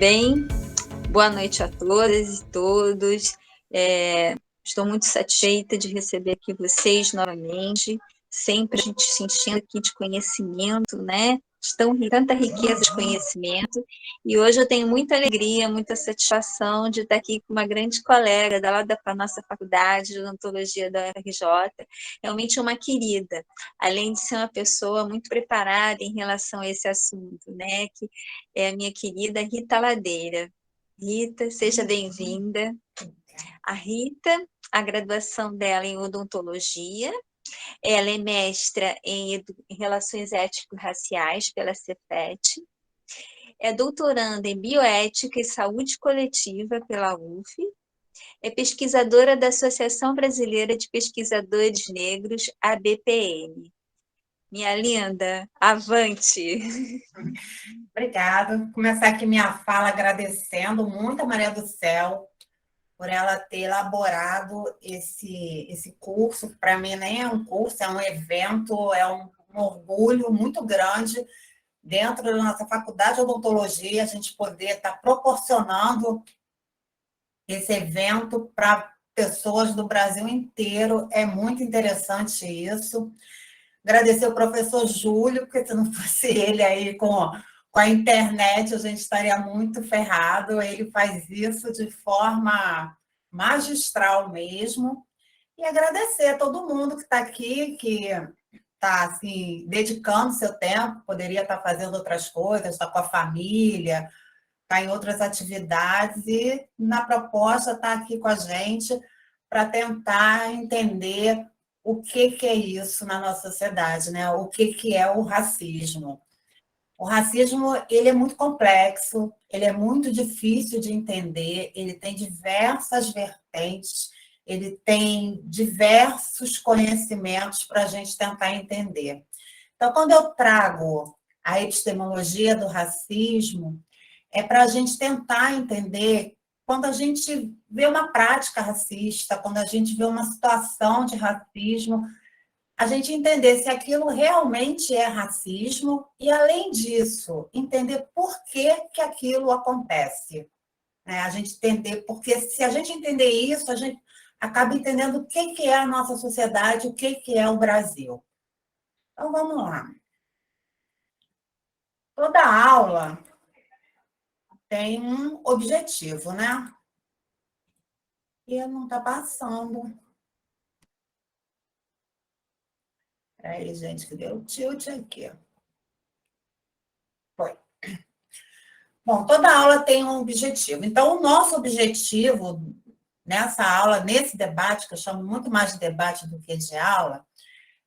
bem? Boa noite a todas e todos. Estou muito satisfeita de receber aqui vocês novamente. Sempre a gente se enchendo aqui de conhecimento, né? Tanta riqueza de conhecimento. E hoje eu tenho muita alegria, muita satisfação de estar aqui com uma grande colega da nossa faculdade de odontologia da UFRJ, realmente uma querida, além de ser uma pessoa muito preparada em relação a esse assunto, né? Que é a minha querida Rita Ladeira. Rita, seja bem-vinda. A Rita, a graduação dela em odontologia, ela é mestra em Relações Étnico-Raciais pela Cefet, é doutoranda em Bioética e Saúde Coletiva pela UF, é pesquisadora da Associação Brasileira de Pesquisadores Negros, ABPN. Minha linda, avante! Obrigada. Vou começar aqui minha fala agradecendo muito a Maria do Céu por ela ter elaborado esse curso. Para mim, nem é um curso, é um evento, é um orgulho muito grande dentro da nossa faculdade de odontologia, a gente poder estar proporcionando esse evento para pessoas do Brasil inteiro. É muito interessante isso. Agradecer o professor Júlio, porque se não fosse ele aí com a internet, a gente estaria muito ferrado. Ele faz isso de forma magistral mesmo. E agradecer a todo mundo que está aqui, que está assim, dedicando seu tempo, poderia estar fazendo outras coisas, está com a família, está em outras atividades, e na proposta está aqui com a gente para tentar entender o que é isso na nossa sociedade, né? O que é o racismo. O racismo, ele é muito complexo, ele é muito difícil de entender, ele tem diversas vertentes, ele tem diversos conhecimentos para a gente tentar entender. Então, quando eu trago a epistemologia do racismo, é para a gente tentar entender quando a gente vê uma prática racista, quando a gente vê uma situação de racismo, a gente entender se aquilo realmente é racismo e, além disso, entender por que aquilo acontece. Né? A gente entender, porque se a gente entender isso, a gente acaba entendendo o que é a nossa sociedade, o que é o Brasil. Então, vamos lá. Toda aula tem um objetivo, né? E não está passando. Aí, gente, que deu tilt aqui. Foi. Bom, toda aula tem um objetivo. Então, o nosso objetivo nessa aula, nesse debate, que eu chamo muito mais de debate do que de aula,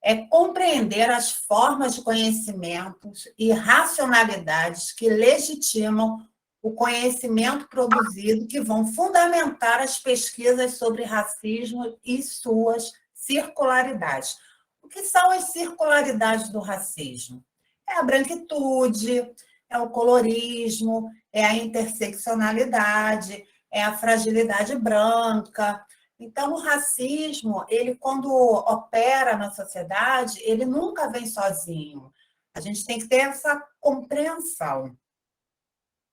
é compreender as formas de conhecimentos e racionalidades que legitimam o conhecimento produzido, que vão fundamentar as pesquisas sobre racismo e suas circularidades. O que são as circularidades do racismo? É a branquitude, é o colorismo, é a interseccionalidade, é a fragilidade branca. Então, o racismo, ele, quando opera na sociedade, ele nunca vem sozinho. A gente tem que ter essa compreensão.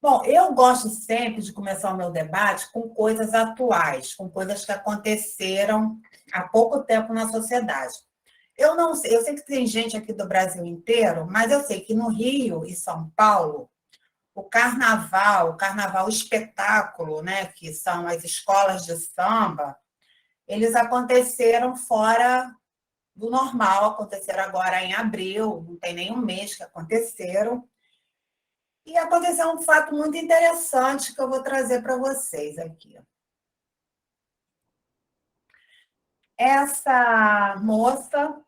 Bom, eu gosto sempre de começar o meu debate com coisas atuais, com coisas que aconteceram há pouco tempo na sociedade. Eu não sei, eu sei que tem gente aqui do Brasil inteiro, mas eu sei que no Rio e São Paulo, o carnaval espetáculo, né, que são as escolas de samba, eles aconteceram fora do normal, aconteceram agora em abril, não tem nem um mês que aconteceram. E aconteceu um fato muito interessante que eu vou trazer para vocês aqui. Essa moça,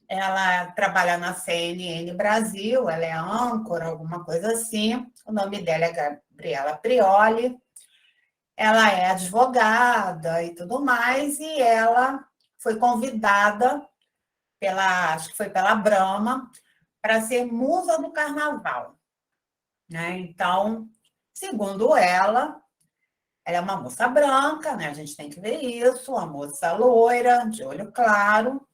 ela trabalha na CNN Brasil, ela é âncora, alguma coisa assim. O nome dela é Gabriela Prioli. Ela é advogada e tudo mais, e ela foi convidada acho que foi pela Brahma, para ser musa do carnaval. Né? Então, segundo ela é uma moça branca, né? A gente tem que ver isso, uma moça loira, de olho claro,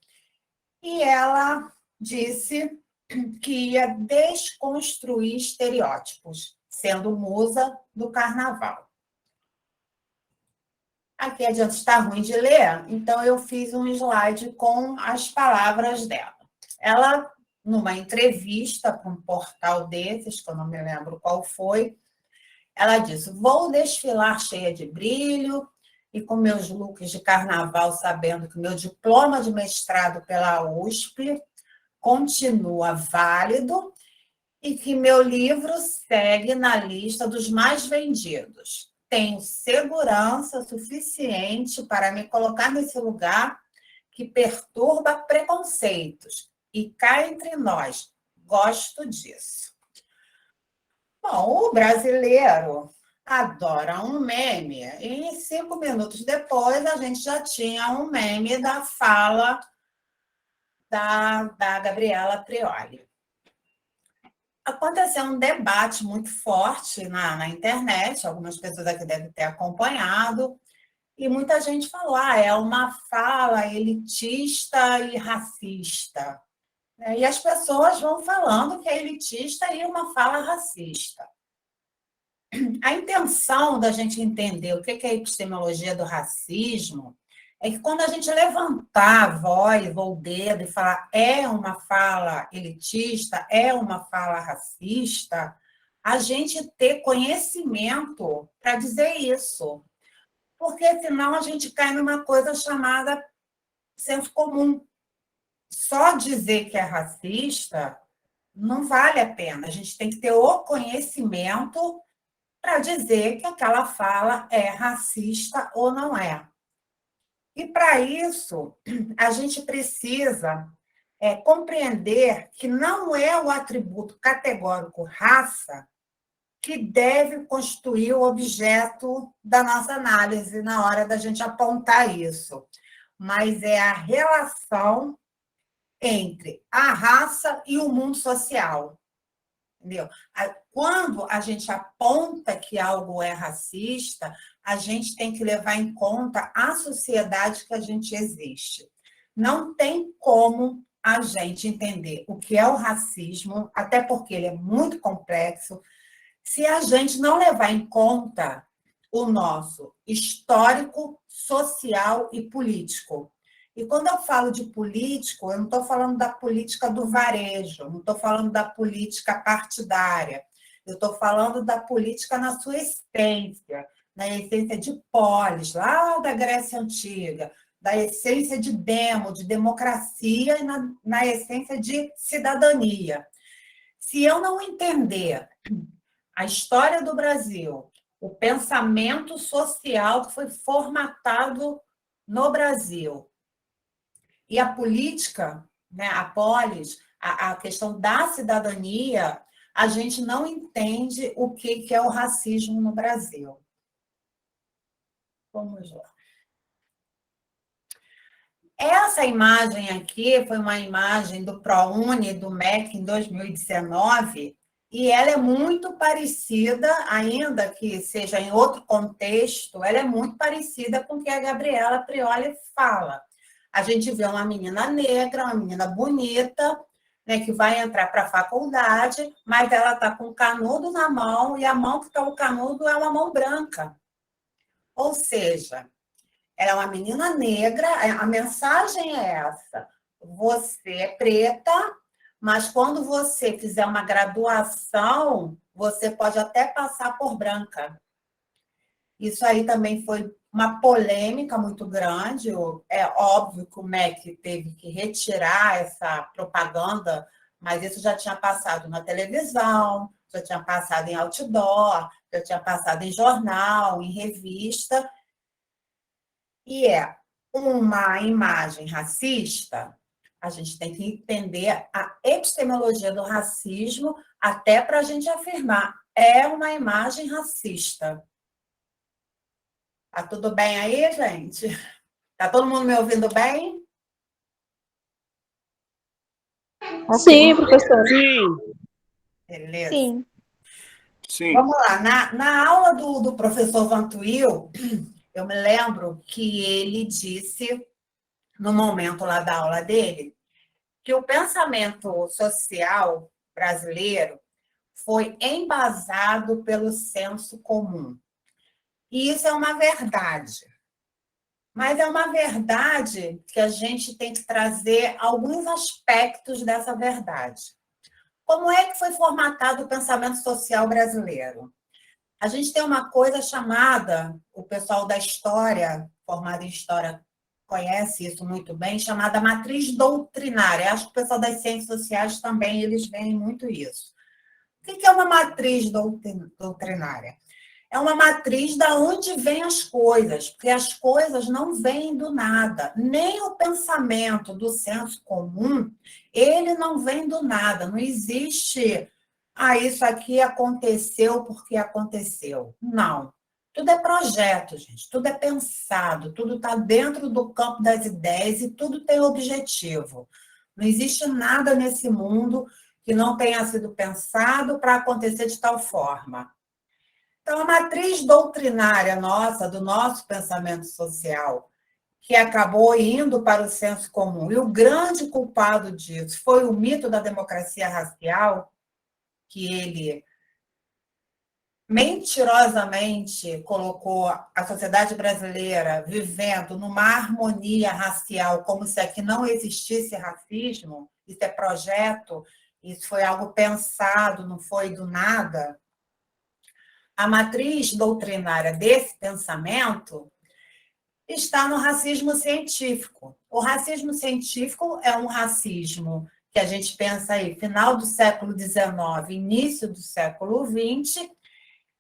e ela disse que ia desconstruir estereótipos. sendo musa do carnaval. Aqui adiante está ruim de ler, então eu fiz um slide com as palavras dela. Ela, numa entrevista para um portal desses, que eu não me lembro qual foi, ela disse: vou desfilar cheia de brilho e com meus looks de carnaval, sabendo que meu diploma de mestrado pela USP continua válido e que meu livro segue na lista dos mais vendidos. Tenho segurança suficiente para me colocar nesse lugar que perturba preconceitos. E cá entre nós, gosto disso. Bom, o brasileiro adora um meme. E 5 minutos depois, a gente já tinha um meme da fala da Gabriela Prioli. Aconteceu um debate muito forte na internet, algumas pessoas aqui devem ter acompanhado, e muita gente falou: é uma fala elitista e racista. E as pessoas vão falando que é elitista e uma fala racista. A intenção da gente entender o que é a epistemologia do racismo é que quando a gente levantar a voz ou o dedo e falar é uma fala elitista, é uma fala racista, a gente ter conhecimento para dizer isso. Porque senão a gente cai numa coisa chamada senso comum. Só dizer que é racista não vale a pena. A gente tem que ter o conhecimento para dizer que aquela fala é racista ou não é. E, para isso, a gente precisa compreender que não é o atributo categórico raça que deve constituir o objeto da nossa análise na hora da gente apontar isso, mas é a relação entre a raça e o mundo social. Entendeu? Quando a gente aponta que algo é racista, a gente tem que levar em conta a sociedade que a gente existe. Não tem como a gente entender o que é o racismo, até porque ele é muito complexo, se a gente não levar em conta o nosso histórico, social e político. E quando eu falo de político, eu não estou falando da política do varejo, não estou falando da política partidária, eu estou falando da política na sua essência, na essência de polis, lá da Grécia Antiga, da essência de demo, de democracia e na essência de cidadania. Se eu não entender a história do Brasil, o pensamento social que foi formatado no Brasil, e a política, né, a polis, a questão da cidadania, a gente não entende o que é o racismo no Brasil. Vamos lá. Essa imagem aqui foi uma imagem do ProUni, do MEC, em 2019, e ela é muito parecida, ainda que seja em outro contexto, ela é muito parecida com o que a Gabriela Prioli fala. A gente vê uma menina negra, uma menina bonita, né, que vai entrar para a faculdade, mas ela está com o canudo na mão, e a mão que está o canudo é uma mão branca. Ou seja, ela é uma menina negra, a mensagem é essa: você é preta, mas quando você fizer uma graduação, você pode até passar por branca. Isso aí também foi uma polêmica muito grande. É óbvio que o MEC teve que retirar essa propaganda, mas isso já tinha passado na televisão, já tinha passado em outdoor, já tinha passado em jornal, em revista. E é uma imagem racista, a gente tem que entender a epistemologia do racismo até para a gente afirmar, é uma imagem racista. Tá tudo bem aí, gente? Tá todo mundo me ouvindo bem? Sim, professora. Sim. Beleza. Sim. Sim. Vamos lá. Na aula do professor Vantuil, eu me lembro que ele disse, no momento lá da aula dele, que o pensamento social brasileiro foi embasado pelo senso comum. E isso é uma verdade. Mas é uma verdade que a gente tem que trazer alguns aspectos dessa verdade. Como é que foi formatado o pensamento social brasileiro? A gente tem uma coisa chamada, o pessoal da história, formado em história, conhece isso muito bem, chamada matriz doutrinária. Acho que o pessoal das ciências sociais também, eles veem muito isso. O que é uma matriz doutrinária? É uma matriz da onde vêm as coisas, porque as coisas não vêm do nada. Nem o pensamento do senso comum, ele não vem do nada. Não existe, isso aqui aconteceu porque aconteceu. Não. Tudo é projeto, gente. Tudo é pensado. Tudo está dentro do campo das ideias e tudo tem objetivo. Não existe nada nesse mundo que não tenha sido pensado para acontecer de tal forma. Então, a matriz doutrinária nossa, do nosso pensamento social, que acabou indo para o senso comum, e o grande culpado disso foi o mito da democracia racial, que ele mentirosamente colocou a sociedade brasileira vivendo numa harmonia racial, como se aqui não existisse racismo. Isso é projeto, isso foi algo pensado, não foi do nada. A matriz doutrinária desse pensamento está no racismo científico. O racismo científico é um racismo que a gente pensa aí, final do século XIX, início do século XX.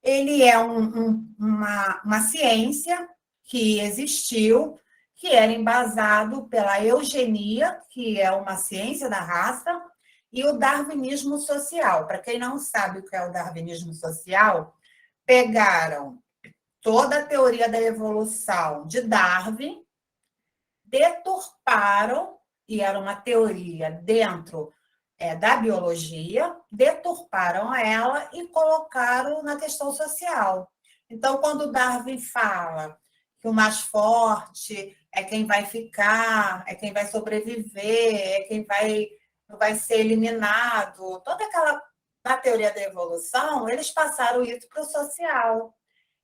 Ele é uma ciência que existiu, que era embasado pela eugenia, que é uma ciência da raça, e o darwinismo social. Para quem não sabe o que é o darwinismo social, pegaram toda a teoria da evolução de Darwin, deturparam, e era uma teoria dentro da biologia, deturparam ela e colocaram na questão social. Então, quando Darwin fala que o mais forte é quem vai ficar, é quem vai sobreviver, é quem vai ser eliminado, toda aquela na teoria da evolução, eles passaram isso para o social.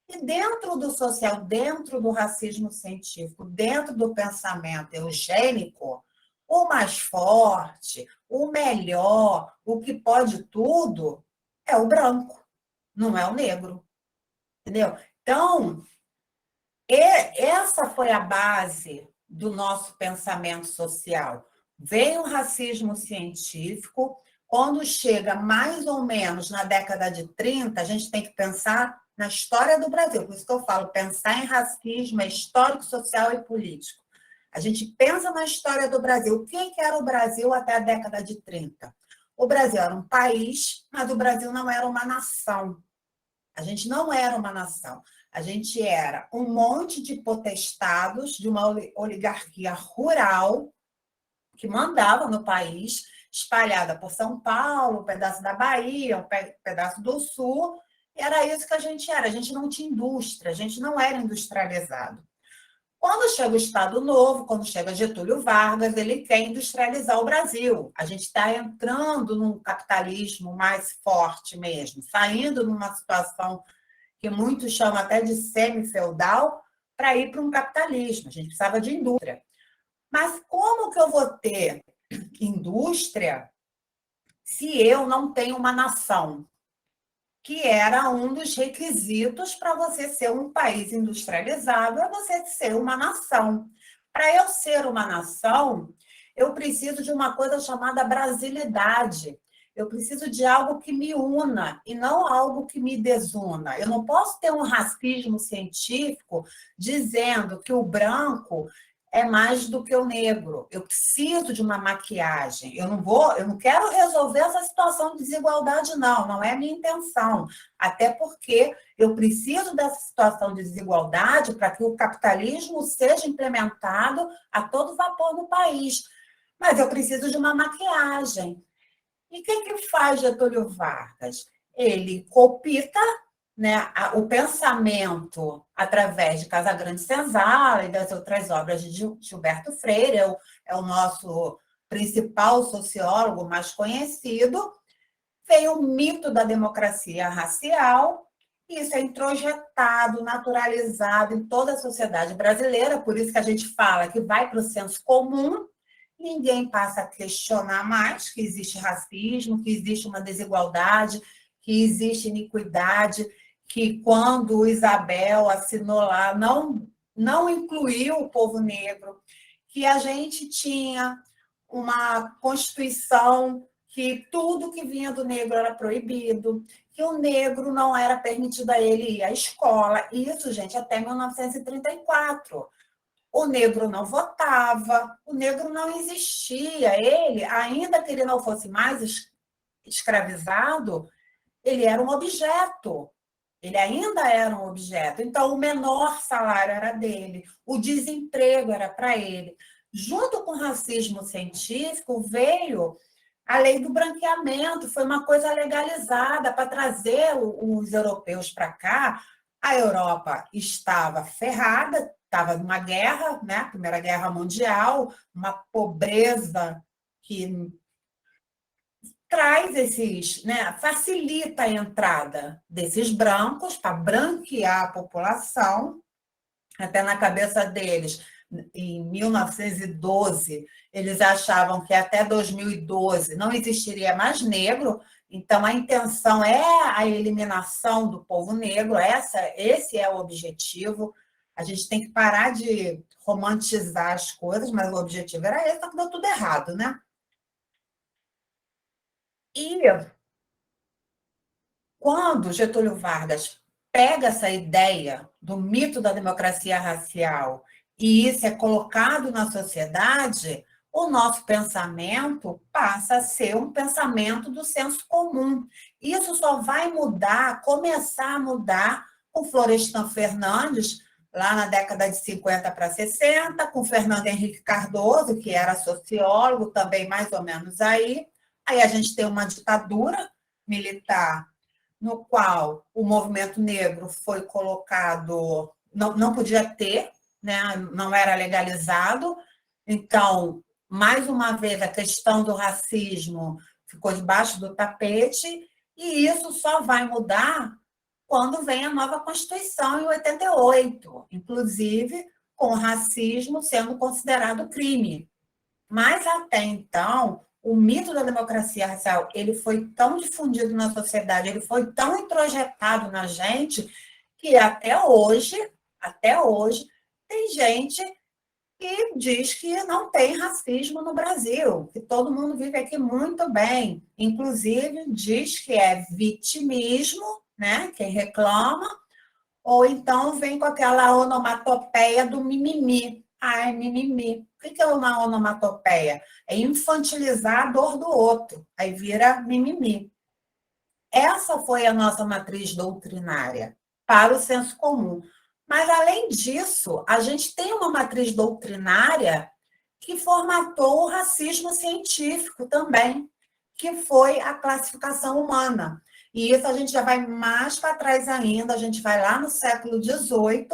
E dentro do social, dentro do racismo científico, dentro do pensamento eugênico, o mais forte, o melhor, o que pode tudo, é o branco, não é o negro. Entendeu? Então, essa foi a base do nosso pensamento social. Vem o racismo científico. Quando chega mais ou menos na década de 30, a gente tem que pensar na história do Brasil. Por isso que eu falo, pensar em racismo é histórico, social e político. A gente pensa na história do Brasil. O que era o Brasil até a década de 30? O Brasil era um país, mas o Brasil não era uma nação. A gente não era uma nação. A gente era um monte de potestados de uma oligarquia rural que mandava no país, espalhada por São Paulo, um pedaço da Bahia, um pedaço do Sul, e era isso que a gente era. A gente não tinha indústria, a gente não era industrializado. Quando chega o Estado Novo, quando chega Getúlio Vargas, ele quer industrializar o Brasil. A gente está entrando num capitalismo mais forte mesmo, saindo numa situação que muitos chamam até de semi-feudal, para ir para um capitalismo. A gente precisava de indústria. Mas como que eu vou ter indústria se eu não tenho uma nação? Que era um dos requisitos para você ser um país industrializado, é você ser uma nação. Para eu ser uma nação, eu preciso de uma coisa chamada brasilidade. Eu preciso de algo que me una e não algo que me desuna. Eu não posso ter um racismo científico dizendo que o branco é mais do que o negro. Eu preciso de uma maquiagem. Eu não quero resolver essa situação de desigualdade, não é a minha intenção. Até porque eu preciso dessa situação de desigualdade para que o capitalismo seja implementado a todo vapor no país. Mas eu preciso de uma maquiagem. E o que faz Getúlio Vargas? Ele copita, né, o pensamento através de Casagrande Senzala e das outras obras de Gilberto Freire, é o nosso principal sociólogo mais conhecido, veio o mito da democracia racial, e isso é introjetado, naturalizado em toda a sociedade brasileira, por isso que a gente fala que vai para o senso comum, ninguém passa a questionar mais que existe racismo, que existe uma desigualdade, que existe iniquidade, que quando Isabel assinou lá, não incluiu o povo negro, que a gente tinha uma Constituição que tudo que vinha do negro era proibido, que o negro não era permitido a ele ir à escola. Isso, gente, até 1934. O negro não votava, o negro não existia. Ele, ainda que ele não fosse mais escravizado, ele era um objeto. Ele ainda era um objeto. Então, o menor salário era dele, o desemprego era para ele. Junto com o racismo científico, veio a lei do branqueamento, foi uma coisa legalizada para trazer os europeus para cá. A Europa estava ferrada, estava numa guerra, né? Primeira Guerra Mundial, uma pobreza que traz esses, né, facilita a entrada desses brancos para branquear a população, até na cabeça deles. Em 1912, eles achavam que até 2012 não existiria mais negro, então a intenção é a eliminação do povo negro, esse é o objetivo. A gente tem que parar de romantizar as coisas, mas o objetivo era esse, só que deu tudo errado, né? E quando Getúlio Vargas pega essa ideia do mito da democracia racial e isso é colocado na sociedade, o nosso pensamento passa a ser um pensamento do senso comum. Isso só vai mudar, começar a mudar com Florestan Fernandes, lá na década de 50 para 60, com Fernando Henrique Cardoso, que era sociólogo, também mais ou menos aí. Aí a gente tem uma ditadura militar no qual o movimento negro foi colocado, não podia ter, né? Não era legalizado. Então, mais uma vez, a questão do racismo ficou debaixo do tapete, e isso só vai mudar quando vem a nova Constituição, em 88, inclusive com o racismo sendo considerado crime. Mas, até então, o mito da democracia racial ele foi tão difundido na sociedade, ele foi tão introjetado na gente, que até hoje, tem gente que diz que não tem racismo no Brasil, que todo mundo vive aqui muito bem. Inclusive, diz que é vitimismo, né? Quem reclama, ou então vem com aquela onomatopeia do mimimi. Ai, mimimi. O que é uma onomatopeia? É infantilizar a dor do outro. Aí vira mimimi. Essa foi a nossa matriz doutrinária para o senso comum. Mas, além disso, a gente tem uma matriz doutrinária que formatou o racismo científico também, que foi a classificação humana. E isso a gente já vai mais para trás ainda, a gente vai lá no século XVIII,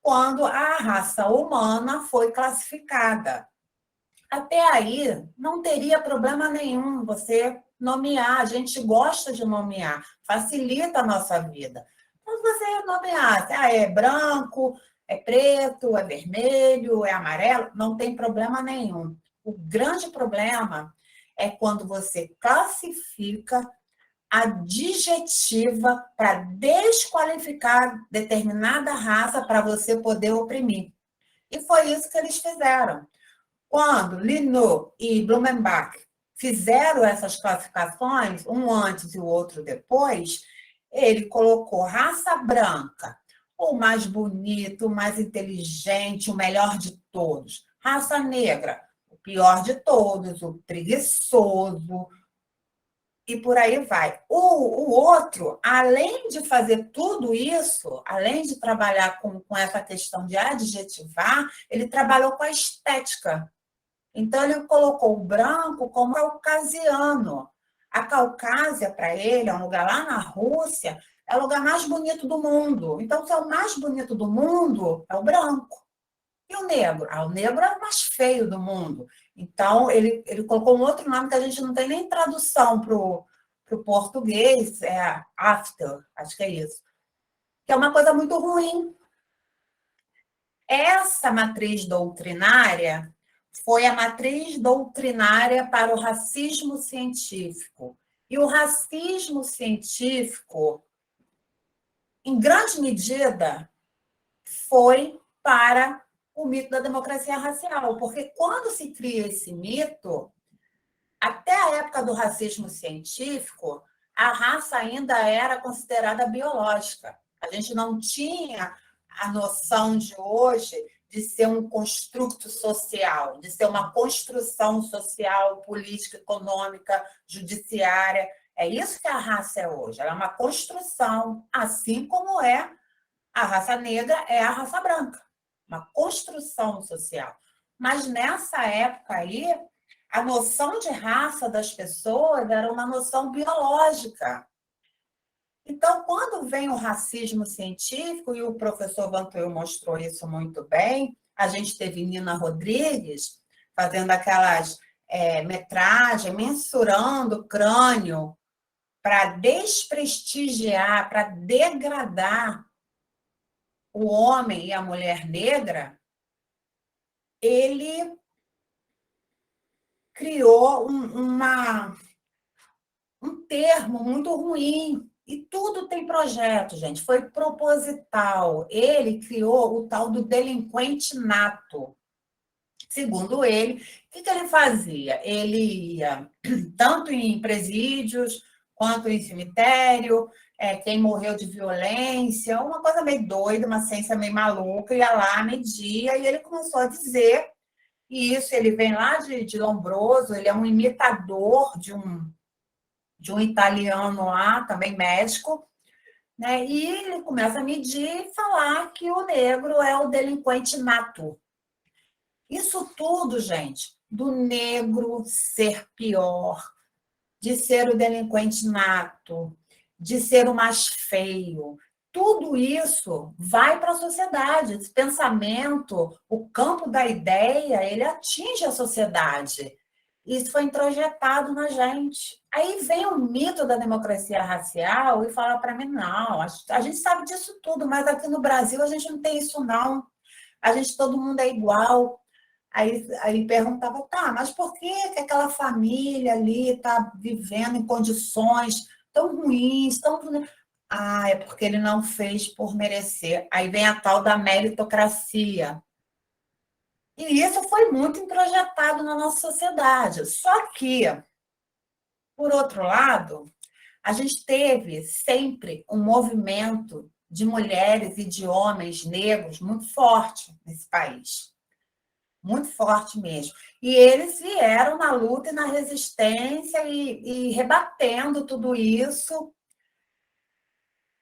quando a raça humana foi classificada. Até aí, não teria problema nenhum você nomear, a gente gosta de nomear, facilita a nossa vida. Então, você nomear, é branco, é preto, é vermelho, é amarelo, não tem problema nenhum. O grande problema é quando você classifica adjetiva para desqualificar determinada raça para você poder oprimir. E foi isso que eles fizeram. Quando Linot e Blumenbach fizeram essas classificações, um antes e o outro depois, ele colocou raça branca, o mais bonito, o mais inteligente, o melhor de todos. Raça negra, o pior de todos, o preguiçoso, e por aí vai. O outro, além de fazer tudo isso, além de trabalhar com essa questão de adjetivar, ele trabalhou com a estética. Então, ele colocou o branco como caucasiano. A Caucásia, para ele, é um lugar lá na Rússia, é o lugar mais bonito do mundo. Então, se é o mais bonito do mundo, é o branco. E o negro? O negro é o mais feio do mundo. Então, ele colocou um outro nome que a gente não tem nem tradução para o para o português é after, acho que é isso, que é uma coisa muito ruim. Essa matriz doutrinária foi a matriz doutrinária para o racismo científico. E o racismo científico, em grande medida, foi para o mito da democracia racial, porque quando se cria esse mito, até a época do racismo científico, a raça ainda era considerada biológica. A gente não tinha a noção de hoje de ser um construto social, de ser uma construção social, política, econômica, judiciária. É isso que a raça é hoje. Ela é uma construção, assim como é a raça negra, é a raça branca. Uma construção social. Mas nessa época aí, a noção de raça das pessoas era uma noção biológica. Então, quando vem o racismo científico, e o professor Vantuil mostrou isso muito bem, a gente teve Nina Rodrigues fazendo aquelas metragens, mensurando o crânio para desprestigiar, para degradar o homem e a mulher negra, ele criou um termo muito ruim. E tudo tem projeto, gente. Foi proposital. Ele criou o tal do delinquente nato. Segundo ele, o que ele fazia? Ele ia tanto em presídios, quanto em cemitério, quem morreu de violência, uma coisa meio doida, uma ciência meio maluca, ia lá, media, e ele começou a dizer, e isso ele vem lá de Lombroso, ele é um imitador de um italiano lá, também médico, né? E ele começa a medir e falar que o negro é o delinquente nato. Isso tudo, gente, do negro ser pior, de ser o delinquente nato, de ser o mais feio, tudo isso vai para a sociedade. Esse pensamento, o campo da ideia, ele atinge a sociedade. Isso foi introjetado na gente. Aí vem o mito da democracia racial e fala para mim, não, a gente sabe disso tudo, mas aqui no Brasil a gente não tem isso, não. Todo mundo é igual. Aí perguntava, tá, mas por que aquela família ali está vivendo em condições tão ruins, tão... Ah, é porque ele não fez por merecer. Aí vem a tal da meritocracia. E isso foi muito introjetado na nossa sociedade. Só que, por outro lado, a gente teve sempre um movimento de mulheres e de homens negros muito forte nesse país. Muito forte mesmo. E eles vieram na luta e na resistência e rebatendo tudo isso.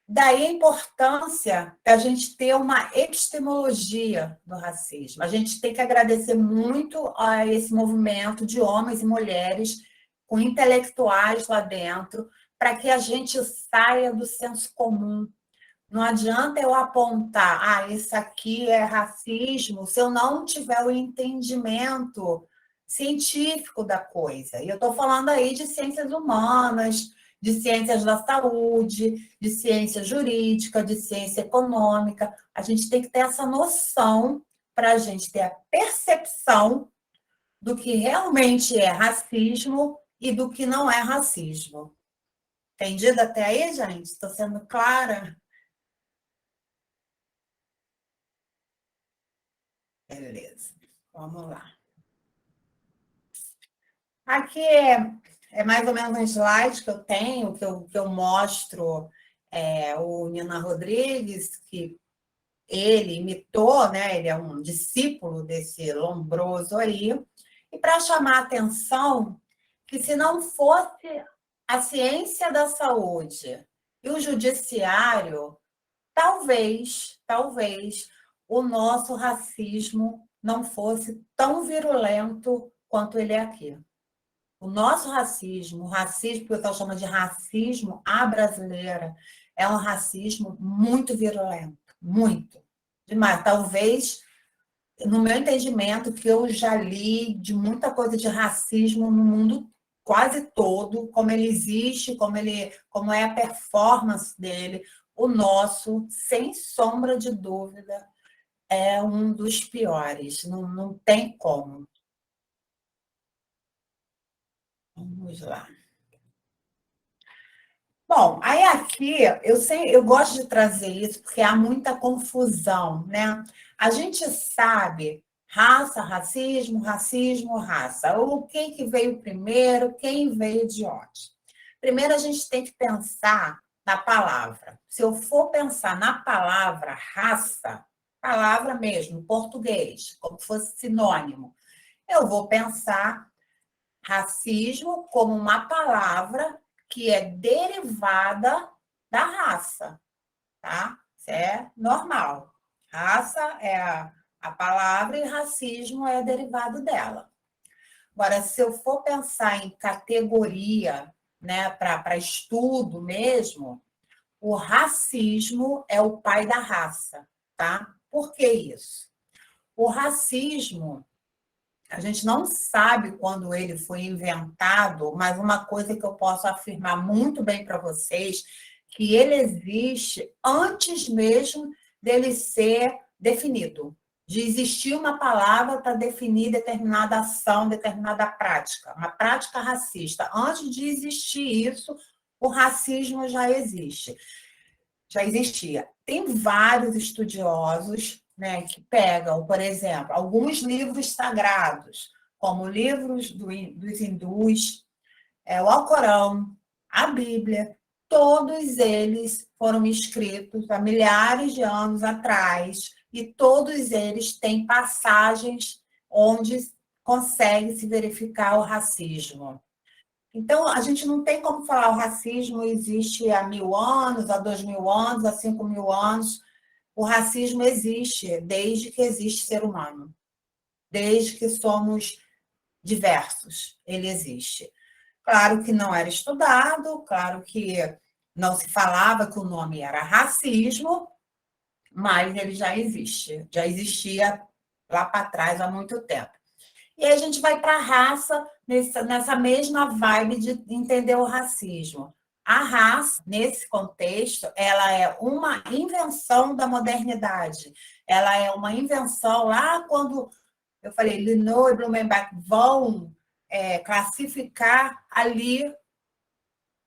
Daí a importância da gente ter uma epistemologia do racismo. A gente tem que agradecer muito a esse movimento de homens e mulheres com intelectuais lá dentro, para que a gente saia do senso comum. Não adianta eu apontar, isso aqui é racismo, se eu não tiver o entendimento científico da coisa. E eu estou falando aí de ciências humanas, de ciências da saúde, de ciência jurídica, de ciência econômica. A gente tem que ter essa noção para a gente ter a percepção do que realmente é racismo e do que não é racismo. Entendido até aí, gente? Estou sendo clara? Beleza, vamos lá. Aqui é mais ou menos um slide que eu tenho, que eu mostro o Nina Rodrigues, que ele imitou, né? Ele é um discípulo desse Lombroso aí, e para chamar a atenção que se não fosse a ciência da saúde e o judiciário, talvez, o nosso racismo não fosse tão virulento quanto ele é aqui. O nosso racismo, o racismo que o pessoal chama de racismo à brasileira, é um racismo muito virulento, muito. Demais. Talvez, no meu entendimento, que eu já li de muita coisa de racismo no mundo, quase todo, como ele existe, como é a performance dele, o nosso, sem sombra de dúvida, é um dos piores, não tem como. Vamos lá. Bom, aí aqui eu gosto de trazer isso porque há muita confusão, né? A gente sabe raça, racismo, racismo, raça. O que veio primeiro, quem veio de onde? Primeiro a gente tem que pensar na palavra. Se eu for pensar na palavra raça, palavra mesmo, em português, como se fosse sinônimo, eu vou pensar racismo como uma palavra que é derivada da raça, tá? Isso é normal. Raça é a palavra e racismo é derivado dela. Agora, se eu for pensar em categoria, né, para estudo mesmo, o racismo é o pai da raça, tá? Por que isso? O racismo, a gente não sabe quando ele foi inventado, mas uma coisa que eu posso afirmar muito bem para vocês, que ele existe antes mesmo dele ser definido, de existir uma palavra para definir determinada ação, determinada prática, uma prática racista. Antes de existir isso, o racismo já existe, já existia. Tem vários estudiosos, né, que pegam, por exemplo, alguns livros sagrados, como livros dos hindus, o Alcorão, a Bíblia, todos eles foram escritos há milhares de anos atrás e todos eles têm passagens onde consegue se verificar o racismo. Então, a gente não tem como falar o racismo existe há 1000 anos, há 2000 anos, há 5000 anos. O racismo existe desde que existe ser humano, desde que somos diversos, ele existe. Claro que não era estudado, claro que não se falava que o nome era racismo, mas ele já existe, já existia lá para trás há muito tempo. E aí a gente vai para a raça nessa mesma vibe de entender o racismo. A raça, nesse contexto, ela é uma invenção da modernidade. Ela é uma invenção lá quando, eu falei, Linot e Blumenbach vão classificar, ali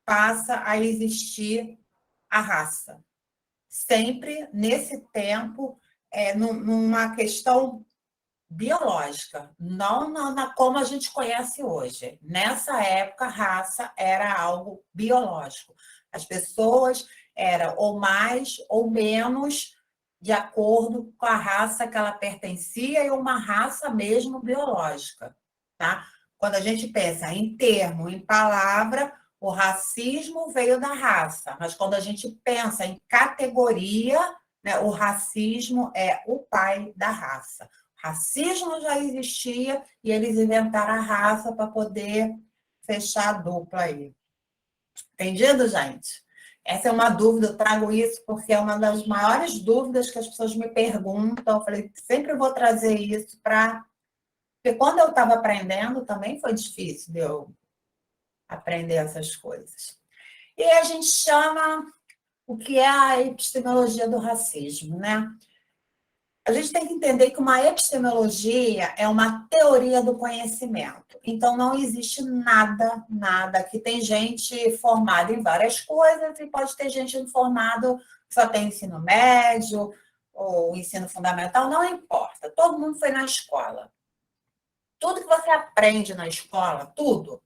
passa a existir a raça. Sempre nesse tempo, numa questão biológica, não como a gente conhece hoje. Nessa época, raça era algo biológico. As pessoas eram ou mais ou menos de acordo com a raça que ela pertencia e uma raça mesmo biológica, tá? Quando a gente pensa em termo, em palavra, o racismo veio da raça, mas quando a gente pensa em categoria, né, o racismo é o pai da raça. Racismo já existia e eles inventaram a raça para poder fechar a dupla aí. Entendido, gente? Essa é uma dúvida, eu trago isso porque é uma das maiores dúvidas que as pessoas me perguntam. Eu falei, sempre vou trazer isso para... Porque quando eu estava aprendendo, também foi difícil de eu aprender essas coisas. E aí a gente chama o que é a epistemologia do racismo, né? A gente tem que entender que uma epistemologia é uma teoria do conhecimento. Então, não existe nada que tem gente formada em várias coisas e pode ter gente formada que só tem ensino médio ou ensino fundamental, não importa. Todo mundo foi na escola. Tudo que você aprende na escola, tudo,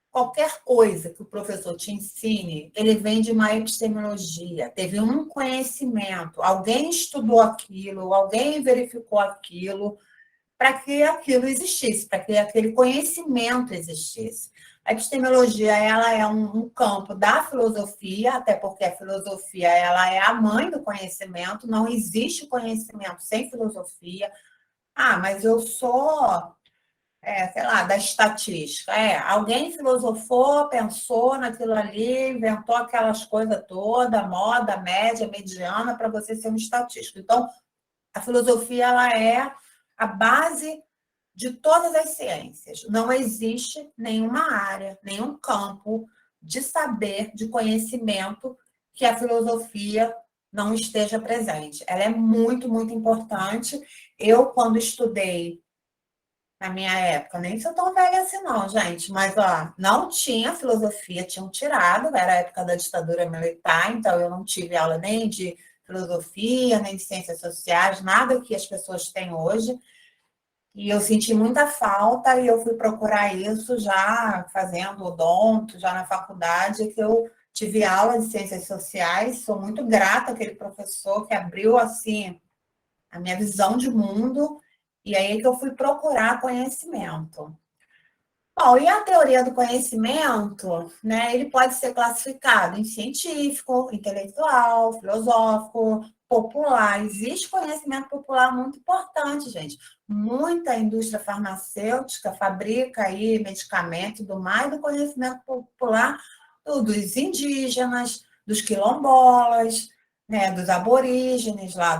qualquer coisa que o professor te ensine, ele vem de uma epistemologia, teve um conhecimento, alguém estudou aquilo, alguém verificou aquilo, para que aquilo existisse, para que aquele conhecimento existisse. A epistemologia ela é um campo da filosofia, até porque a filosofia ela é a mãe do conhecimento, não existe conhecimento sem filosofia. Ah, mas eu sou... sei lá, da estatística. Alguém filosofou, pensou naquilo ali, inventou aquelas coisas todas, moda, média, mediana, para você ser um estatístico. Então, a filosofia ela é a base de todas as ciências. Não existe nenhuma área, nenhum campo de saber, de conhecimento que a filosofia não esteja presente. Ela é muito, muito importante. Eu, quando estudei, na minha época, nem sou tão velha assim não, gente, mas não tinha filosofia, tinham tirado, era a época da ditadura militar, então eu não tive aula nem de filosofia, nem de ciências sociais, nada que as pessoas têm hoje. E eu senti muita falta e eu fui procurar isso já fazendo odonto, já na faculdade, que eu tive aula de ciências sociais. Sou muito grata àquele professor que abriu assim a minha visão de mundo, e aí que eu fui procurar conhecimento. Bom, e a teoria do conhecimento, né, ele pode ser classificado em científico, intelectual, filosófico, popular. Existe conhecimento popular muito importante, gente. Muita indústria farmacêutica fabrica aí medicamentos e tudo mais do conhecimento popular dos indígenas, dos quilombolas, né, dos aborígenes lá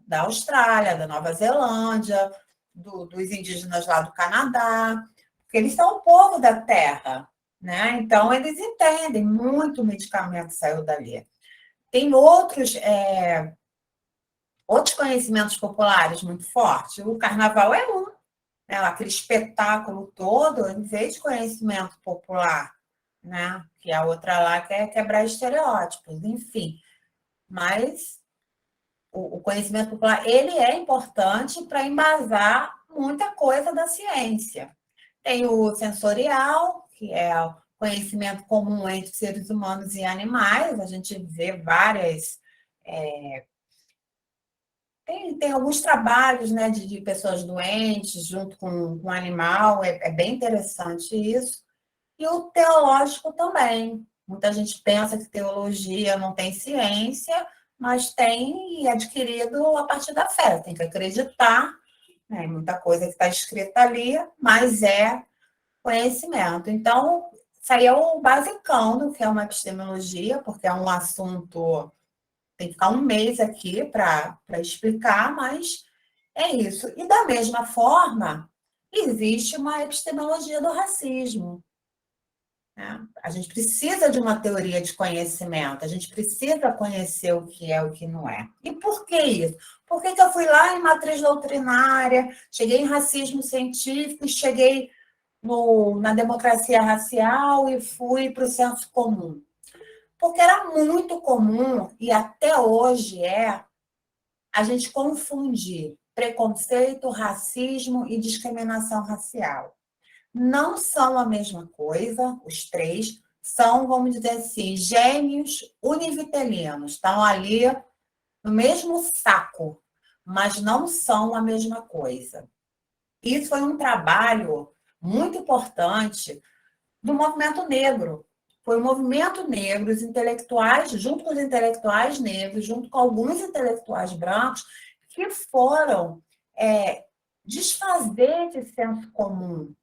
da Austrália, da Nova Zelândia, dos indígenas lá do Canadá, porque eles são o povo da terra, né? Então, eles entendem, muito medicamento saiu dali. Tem outros conhecimentos populares muito fortes. O carnaval é um, né? Aquele espetáculo todo, em vez de conhecimento popular, né? Que a outra lá quer quebrar estereótipos, enfim. Mas o conhecimento popular, ele é importante para embasar muita coisa da ciência. Tem o sensorial, que é o conhecimento comum entre seres humanos e animais. A gente vê várias. Tem alguns trabalhos, né, de pessoas doentes junto com um animal, é bem interessante isso. E o teológico também. Muita gente pensa que teologia não tem ciência, mas tem adquirido a partir da fé. Tem que acreditar, né? Muita coisa que está escrita ali, mas é conhecimento. Então, isso aí é o basicão do que é uma epistemologia, porque é um assunto, tem que ficar um mês aqui para explicar, mas é isso. E da mesma forma, existe uma epistemologia do racismo, né? A gente precisa de uma teoria de conhecimento, a gente precisa conhecer o que é, o que não é. E por que isso? Por que eu fui lá em matriz doutrinária, cheguei em racismo científico e cheguei na democracia racial e fui para o senso comum? Porque era muito comum, e até hoje a gente confundir preconceito, racismo e discriminação racial. Não são a mesma coisa, os três são, vamos dizer assim, gêmeos univitelinos, estão ali no mesmo saco, mas não são a mesma coisa. Isso foi um trabalho muito importante do movimento negro. Foi o movimento negro, os intelectuais, junto com os intelectuais negros, junto com alguns intelectuais brancos, que foram desfazer esse senso comum.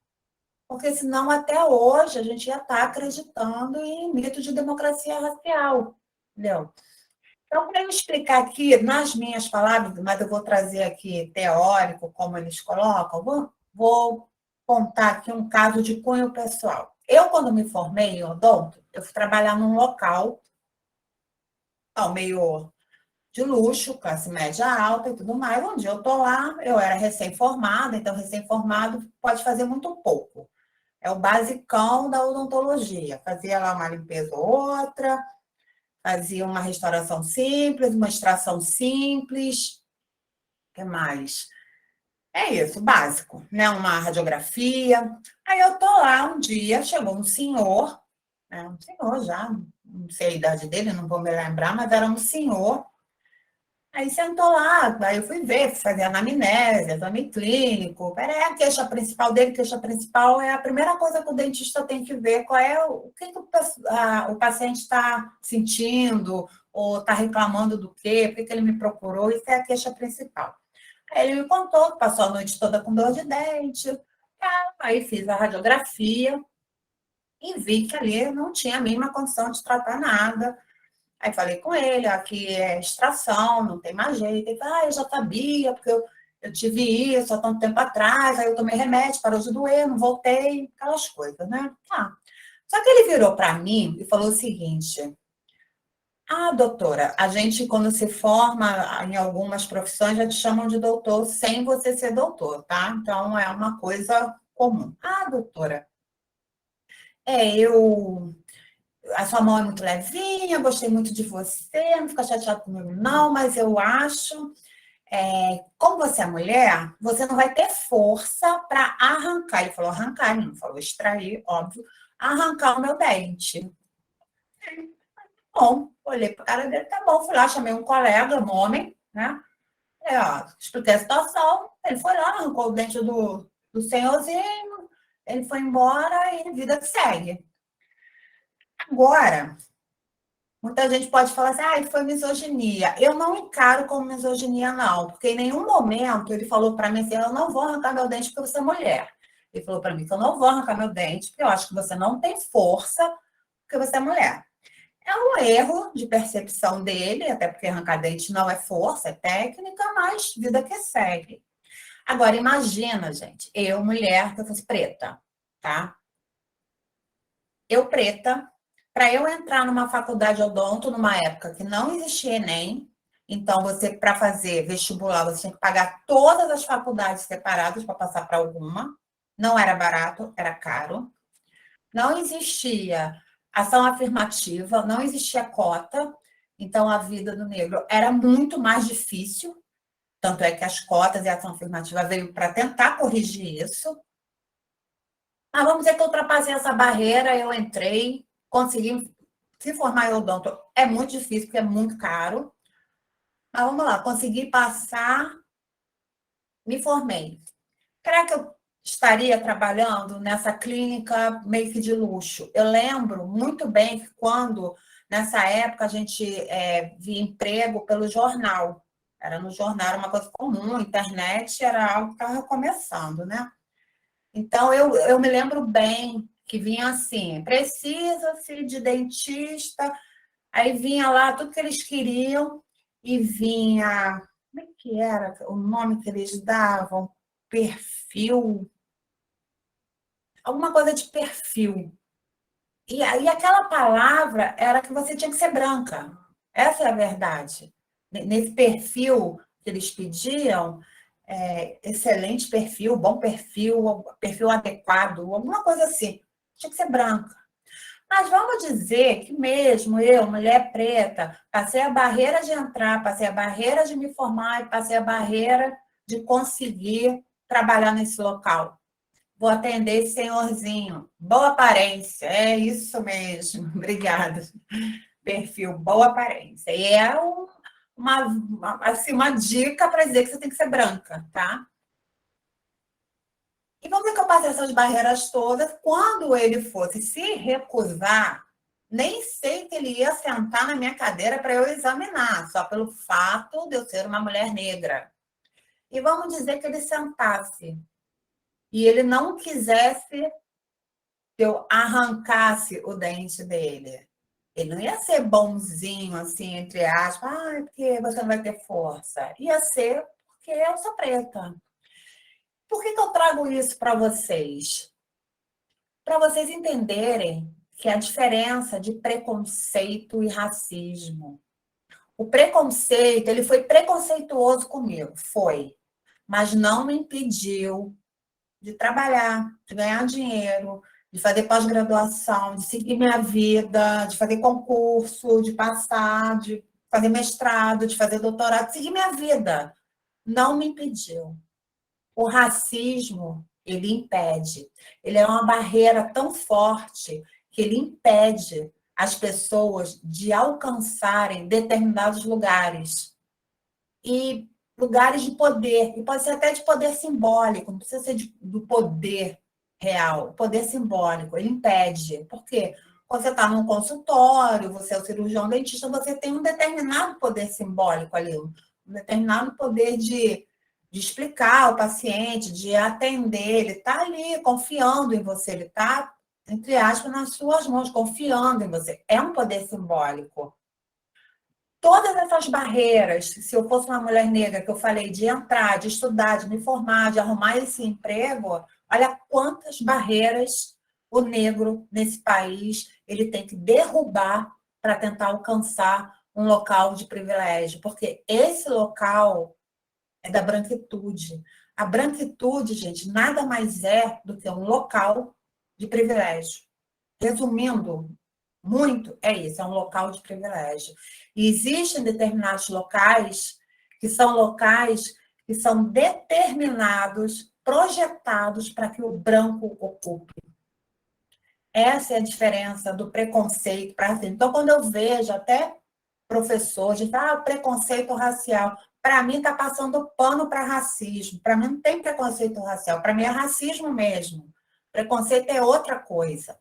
Porque senão até hoje a gente ia estar acreditando em mito de democracia racial. Entendeu? Então, para eu explicar aqui, nas minhas palavras, mas eu vou trazer aqui teórico, como eles colocam, vou contar aqui um caso de cunho pessoal. Eu, quando me formei em odonto, eu fui trabalhar num local meio de luxo, classe média alta e tudo mais. Um dia eu estou lá, eu era recém-formada, então recém-formado pode fazer muito pouco. É o basicão da odontologia. Fazia lá uma limpeza ou outra, fazia uma restauração simples, uma extração simples. O que mais? É isso, básico, né? Uma radiografia. Aí eu tô lá um dia, chegou um senhor, né? Um senhor já, não sei a idade dele, não vou me lembrar, mas era um senhor. Aí sentou lá, aí eu fui ver, fui fazer anamnese, exame clínico. É a queixa principal dele, queixa principal é a primeira coisa que o dentista tem que ver, qual é o que o paciente está sentindo, ou está reclamando do quê, por que ele me procurou, isso é a queixa principal. Aí ele me contou que passou a noite toda com dor de dente, aí fiz a radiografia e vi que ali não tinha a mínima condição de tratar nada. Aí falei com ele, aqui é extração, não tem mais jeito. Ele falou, eu já sabia, porque eu tive isso há tanto tempo atrás, aí eu tomei remédio, parou de doer, não voltei, aquelas coisas, né? Tá. Só que ele virou para mim e falou o seguinte: ah, doutora, a gente, quando se forma em algumas profissões, já te chamam de doutor sem você ser doutor, tá? Então, é uma coisa comum. Ah, doutora, a sua mão é muito levinha, gostei muito de você, não fica chateado comigo, não, mas eu acho, como você é mulher, você não vai ter força para arrancar. Ele falou arrancar, ele não falou extrair, óbvio, arrancar o meu dente. Bom, olhei para a cara dele, tá bom, fui lá, chamei um colega, um homem, né? Expliquei a situação, ele foi lá, arrancou o dente do senhorzinho, ele foi embora e vida que segue. Agora, muita gente pode falar assim, ah, foi misoginia. Eu não encaro como misoginia, não, porque em nenhum momento ele falou para mim assim, eu não vou arrancar meu dente porque você é mulher. Ele falou para mim que eu não vou arrancar meu dente porque eu acho que você não tem força porque você é mulher. É um erro de percepção dele, até porque arrancar dente não é força, é técnica, mas vida que segue. Agora, imagina, gente, eu, mulher, que eu fosse preta, tá? Eu, preta, para eu entrar numa faculdade odonto, numa época que não existia Enem, então você, para fazer vestibular, você tinha que pagar todas as faculdades separadas para passar para alguma. Não era barato, era caro. Não existia ação afirmativa, não existia cota, então a vida do negro era muito mais difícil, tanto é que as cotas e a ação afirmativa veio para tentar corrigir isso. Mas vamos dizer que eu ultrapassei essa barreira, eu entrei, consegui se formar em odonto. É muito difícil, porque é muito caro. Mas vamos lá, consegui passar, me formei. Será que eu estaria trabalhando nessa clínica meio que de luxo? Eu lembro muito bem que quando, nessa época, a gente via emprego pelo jornal. Era no jornal, era uma coisa comum, internet era algo que estava começando, né? Então, eu me lembro bem que vinha assim, precisa-se de dentista, aí vinha lá tudo que eles queriam e vinha, como é que era o nome que eles davam? Perfil, alguma coisa de perfil. E aí aquela palavra era que você tinha que ser branca. Essa é a verdade. Nesse perfil que eles pediam, excelente perfil, bom perfil, perfil adequado, alguma coisa assim. Tinha que ser branca. Mas vamos dizer que mesmo eu, mulher preta, passei a barreira de entrar, passei a barreira de me formar e passei a barreira de conseguir trabalhar nesse local. Vou atender esse senhorzinho. Boa aparência, é isso mesmo. Obrigada. Perfil, boa aparência. E é uma dica para dizer que você tem que ser branca, tá? E vamos ver que eu passei essas barreiras todas. Quando ele fosse se recusar, nem sei que ele ia sentar na minha cadeira para eu examinar, só pelo fato de eu ser uma mulher negra. E vamos dizer que ele sentasse e ele não quisesse que eu arrancasse o dente dele. Ele não ia ser bonzinho, assim, entre aspas, porque você não vai ter força. Ia ser porque eu sou preta. Por que eu trago isso para vocês? Para vocês entenderem que a diferença de preconceito e racismo. O preconceito, ele foi preconceituoso comigo, foi, mas não me impediu de trabalhar, de ganhar dinheiro, de fazer pós-graduação, de seguir minha vida, de fazer concurso, de passar, de fazer mestrado, de fazer doutorado, de seguir minha vida. Não me impediu. O racismo, ele impede. Ele é uma barreira tão forte que ele impede as pessoas de alcançarem determinados lugares. E lugares de poder, e pode ser até de poder simbólico, não precisa ser do poder real, poder simbólico, ele impede. Por quê? Quando você está num consultório, você é o cirurgião dentista, você tem um determinado poder simbólico ali, um determinado poder de explicar ao paciente, de atender, ele está ali confiando em você, ele está, entre aspas, nas suas mãos, confiando em você. É um poder simbólico. todas essas barreiras, se eu fosse uma mulher negra, que eu falei, de entrar, de estudar, de me formar, de arrumar esse emprego, olha quantas barreiras o negro nesse país ele tem que derrubar para tentar alcançar um local de privilégio, porque esse local é da branquitude. A branquitude, gente, nada mais é do que um local de privilégio. Resumindo muito, é isso, é um local de privilégio. E existem determinados locais que são determinados, projetados para que o branco ocupe. Essa é a diferença do preconceito para assim. Então, quando eu vejo até professor de preconceito racial, para mim está passando pano para racismo. Para mim não tem preconceito racial, para mim é racismo mesmo. Preconceito é outra coisa.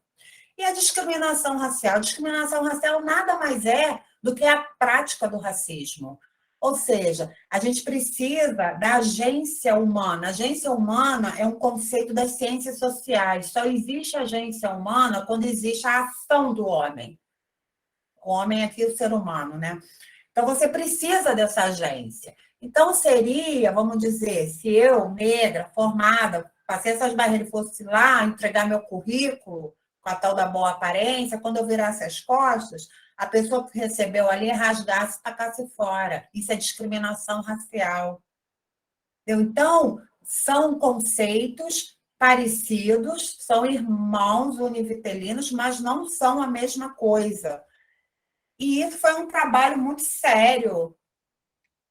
E a discriminação racial? A discriminação racial nada mais é do que a prática do racismo. Ou seja, a gente precisa da agência humana. A agência humana é um conceito das ciências sociais. Só existe agência humana quando existe a ação do homem. O homem aqui é o ser humano, né? Então, você precisa dessa agência. Então, seria, vamos dizer, se eu, negra, formada, passei essas barreiras e fosse lá entregar meu currículo com a tal da boa aparência, quando eu virasse as costas, a pessoa que recebeu ali rasgasse e tacasse fora. Isso é discriminação racial. Entendeu? Então, são conceitos parecidos, são irmãos univitelinos, mas não são a mesma coisa. E isso foi um trabalho muito sério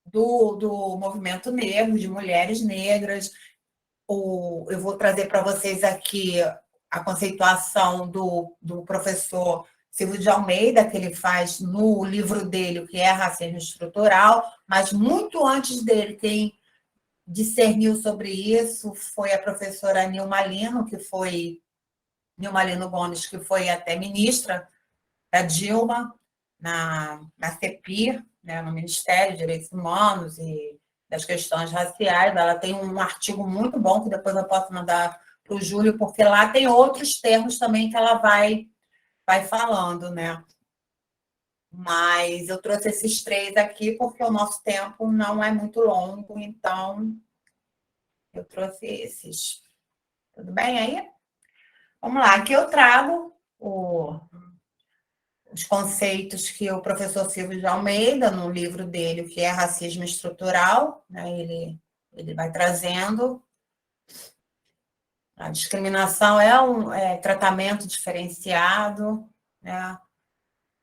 do movimento negro, de mulheres negras. Eu vou trazer para vocês aqui a conceituação do professor Silvio de Almeida, que ele faz no livro dele, o que é racismo estrutural, mas muito antes dele, quem discerniu sobre isso foi a professora Nilma Lino Gomes, que foi até ministra da Dilma, na CEPIR, né, no Ministério de Direitos Humanos e das Questões Raciais. Ela tem um artigo muito bom, que depois eu posso mandar para o Júlio, porque lá tem outros termos também que ela vai falando, né? Mas eu trouxe esses 3 aqui porque o nosso tempo não é muito longo, então eu trouxe esses. Tudo bem aí? Vamos lá, aqui eu trago os conceitos que o professor Silvio de Almeida, no livro dele, que é Racismo Estrutural, né, ele vai trazendo. A discriminação é um tratamento diferenciado, né,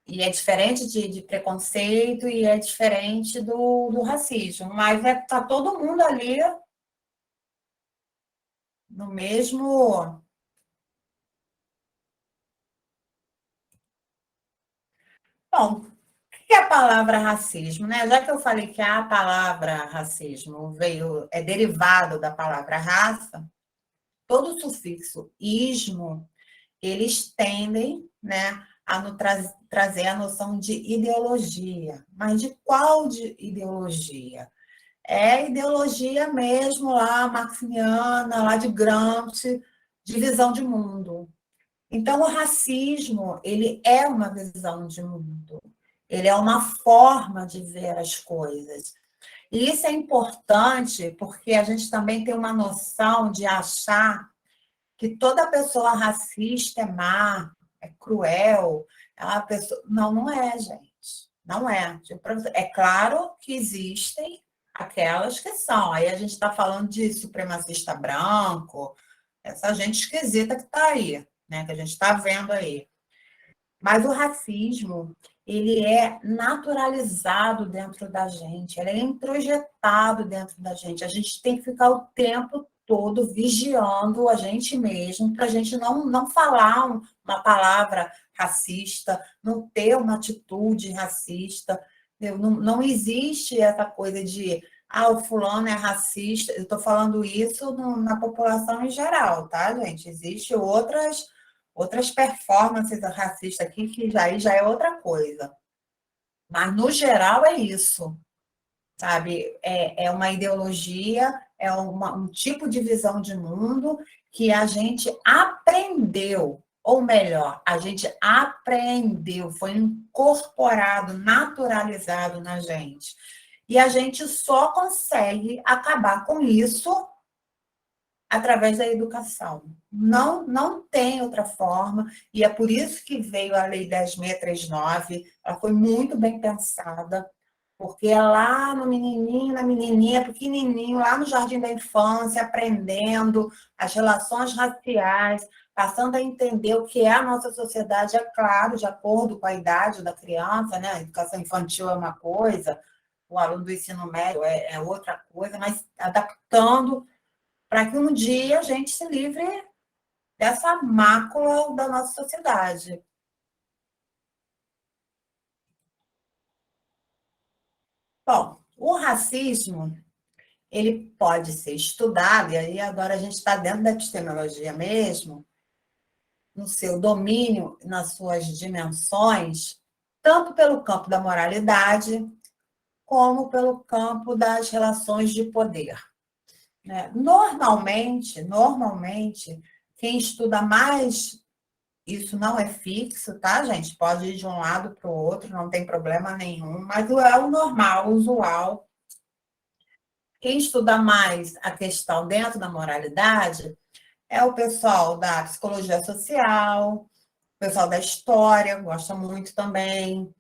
e é diferente de preconceito e é diferente do racismo, mas está todo mundo ali no mesmo. Bom, o que é a palavra racismo, né? Já que eu falei que a palavra racismo é derivado da palavra raça, todo o sufixo ismo, eles tendem, né, a nos trazer a noção de ideologia. Mas de qual de ideologia? É ideologia mesmo lá, marxiana, lá de Gramsci, de visão de mundo. Então, o racismo, ele é uma visão de mundo. Ele é uma forma de ver as coisas. E isso é importante porque a gente também tem uma noção de achar que toda pessoa racista é má, é cruel, é uma pessoa. Não, não é, gente. Não é. É claro que existem aquelas que são. Aí a gente está falando de supremacista branco, essa gente esquisita que está aí, né? Que a gente está vendo aí. Mas o racismo, ele é naturalizado dentro da gente, ele é introjetado dentro da gente. A gente tem que ficar o tempo todo vigiando a gente mesmo, para a gente não falar uma palavra racista, não ter uma atitude racista. Não existe essa coisa de o fulano é racista. Eu estou falando isso na população em geral, tá, gente? Existem outras performances racistas aqui, que já é outra coisa. Mas, no geral, é isso, sabe? É uma ideologia, é um tipo de visão de mundo que a gente aprendeu ou melhor, a gente apreendeu, foi incorporado, naturalizado na gente. E a gente só consegue acabar com isso através da educação. Não tem outra forma, e é por isso que veio a Lei 10.639, ela foi muito bem pensada, porque é lá no menininho, na menininha, pequenininho, lá no jardim da infância, aprendendo as relações raciais, passando a entender o que é a nossa sociedade, é claro, de acordo com a idade da criança, né? A educação infantil é uma coisa, o aluno do ensino médio é outra coisa, mas adaptando para que um dia a gente se livre dessa mácula da nossa sociedade. Bom, o racismo, ele pode ser estudado, e aí agora a gente está dentro da epistemologia mesmo, no seu domínio, nas suas dimensões, tanto pelo campo da moralidade, como pelo campo das relações de poder. Normalmente, quem estuda mais, isso não é fixo, tá, gente? Pode ir de um lado para o outro, não tem problema nenhum, mas é o normal, o usual. Quem estuda mais a questão dentro da moralidade é o pessoal da psicologia social, o pessoal da história, gosta muito também.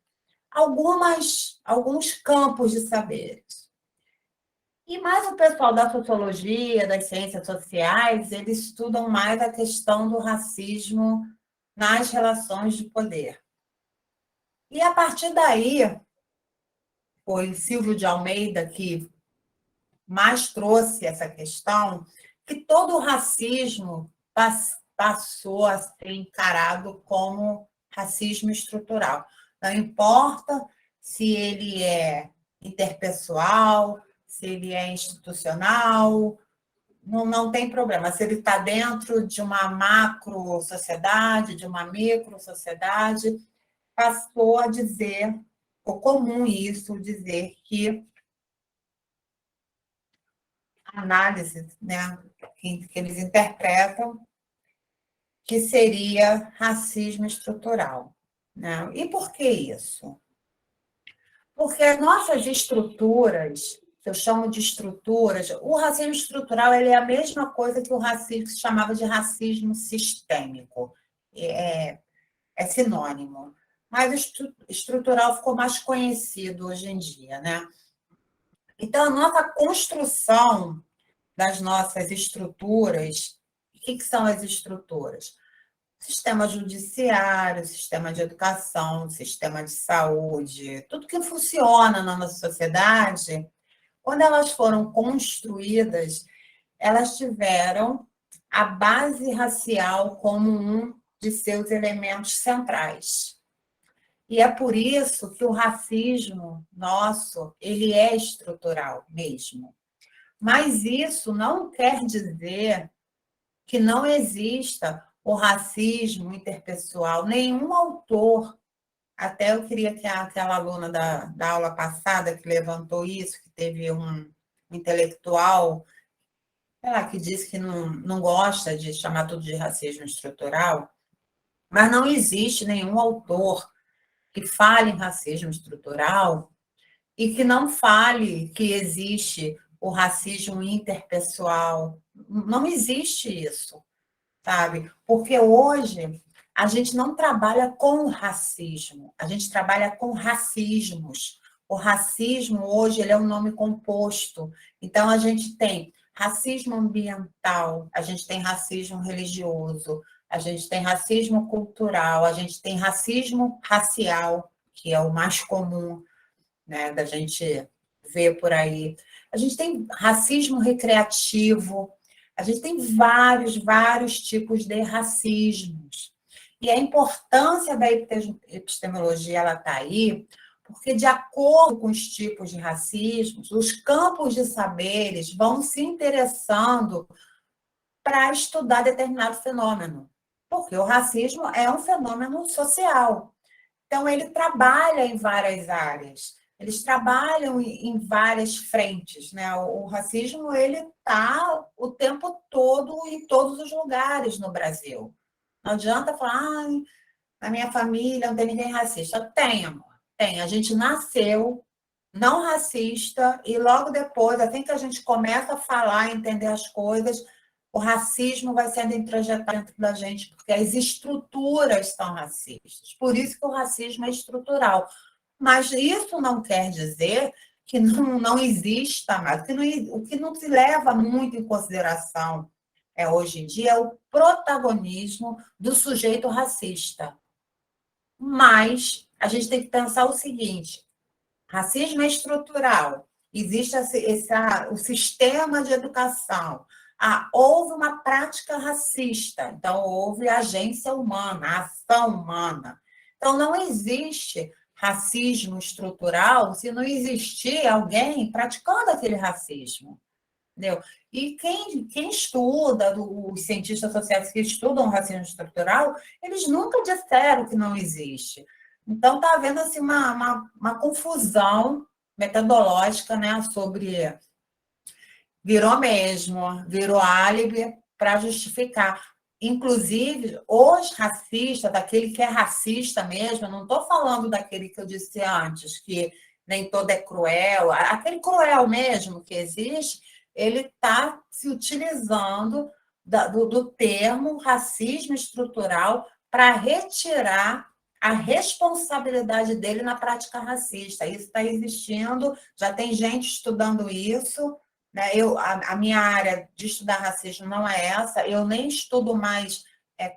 Alguns campos de saberes. E mais o pessoal da sociologia, das ciências sociais, eles estudam mais a questão do racismo nas relações de poder. E a partir daí, foi Silvio de Almeida que mais trouxe essa questão, que todo o racismo passou a ser encarado como racismo estrutural. Não importa se ele é interpessoal, se ele é institucional, não tem problema. Se ele está dentro de uma macro-sociedade, de uma micro-sociedade, passou a dizer, ficou comum isso, dizer que a análise, né, que eles interpretam que seria racismo estrutural. Né? E por que isso? Porque as nossas estruturas, que eu chamo de estruturas, o racismo estrutural ele é a mesma coisa que o racismo que se chamava de racismo sistêmico. É sinônimo. Mas o estrutural ficou mais conhecido hoje em dia, né? Então, a nossa construção das nossas estruturas, o que são as estruturas? Sistema judiciário, sistema de educação, sistema de saúde, tudo que funciona na nossa sociedade, quando elas foram construídas, elas tiveram a base racial como um de seus elementos centrais. E é por isso que o racismo nosso, ele é estrutural mesmo. Mas isso não quer dizer que não exista o racismo interpessoal. Nenhum autor, até eu queria que aquela aluna da aula passada que levantou isso, que teve um intelectual, sei lá, que disse que não gosta de chamar tudo de racismo estrutural, mas não existe nenhum autor que fale em racismo estrutural e que não fale que existe o racismo interpessoal. Não existe isso, sabe? Porque hoje a gente não trabalha com racismo, a gente trabalha com racismos. O racismo hoje ele é um nome composto. Então a gente tem racismo ambiental, a gente tem racismo religioso, a gente tem racismo cultural, a gente tem racismo racial, que é o mais comum, né, da gente ver por aí. A gente tem racismo recreativo, a gente tem vários tipos de racismos. E a importância da epistemologia ela está aí, porque, de acordo com os tipos de racismos, os campos de saberes vão se interessando para estudar determinado fenômeno. Porque o racismo é um fenômeno social. Então, ele trabalha em várias áreas. Eles trabalham em várias frentes, né? O racismo ele está o tempo todo em todos os lugares no Brasil. Não adianta falar, ai, na minha família não tem ninguém racista. Tem, amor. Tem. A gente nasceu não racista e logo depois, assim que a gente começa a falar, entender as coisas, o racismo vai sendo introjetado dentro da gente, porque as estruturas são racistas. Por isso que o racismo é estrutural. Mas isso não quer dizer que não exista mais. O que não se leva muito em consideração hoje em dia é o protagonismo do sujeito racista. Mas a gente tem que pensar o seguinte: racismo é estrutural, existe o sistema de educação. Houve uma prática racista, então houve agência humana, ação humana. Então não existe racismo estrutural se não existir alguém praticando aquele racismo. Entendeu? E quem estuda, os cientistas sociais que estudam o racismo estrutural, eles nunca disseram que não existe. Então, está havendo assim, uma confusão metodológica, né, sobre. Virou álibi para justificar. Inclusive, os racistas, daquele que é racista mesmo, eu não estou falando daquele que eu disse antes, que nem todo é cruel, aquele cruel mesmo que existe, ele está se utilizando do termo racismo estrutural para retirar a responsabilidade dele na prática racista. Isso está existindo, já tem gente estudando isso, né? A minha área de estudar racismo não é essa, eu nem estudo mais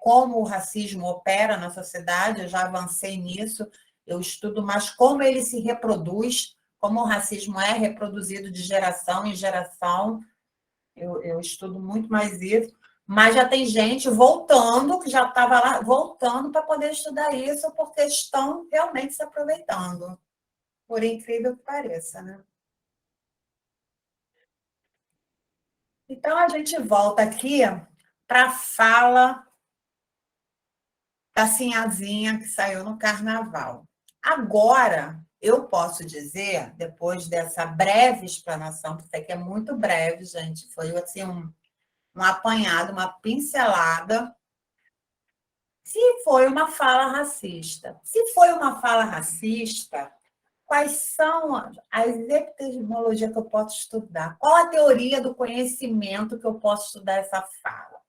como o racismo opera na sociedade, eu já avancei nisso, eu estudo mais como ele se reproduz, como o racismo é reproduzido de geração em geração, eu estudo muito mais isso, mas já tem gente voltando, que já estava lá, voltando para poder estudar isso, porque estão realmente se aproveitando, por incrível que pareça, né? Então, a gente volta aqui para a fala da Sinhazinha que saiu no carnaval. Agora, eu posso dizer, depois dessa breve explanação, que isso aqui é muito breve, gente, foi assim, um apanhado, uma pincelada, se foi uma fala racista. Se foi uma fala racista, quais são as epistemologias que eu posso estudar? Qual a teoria do conhecimento que eu posso estudar essa fala?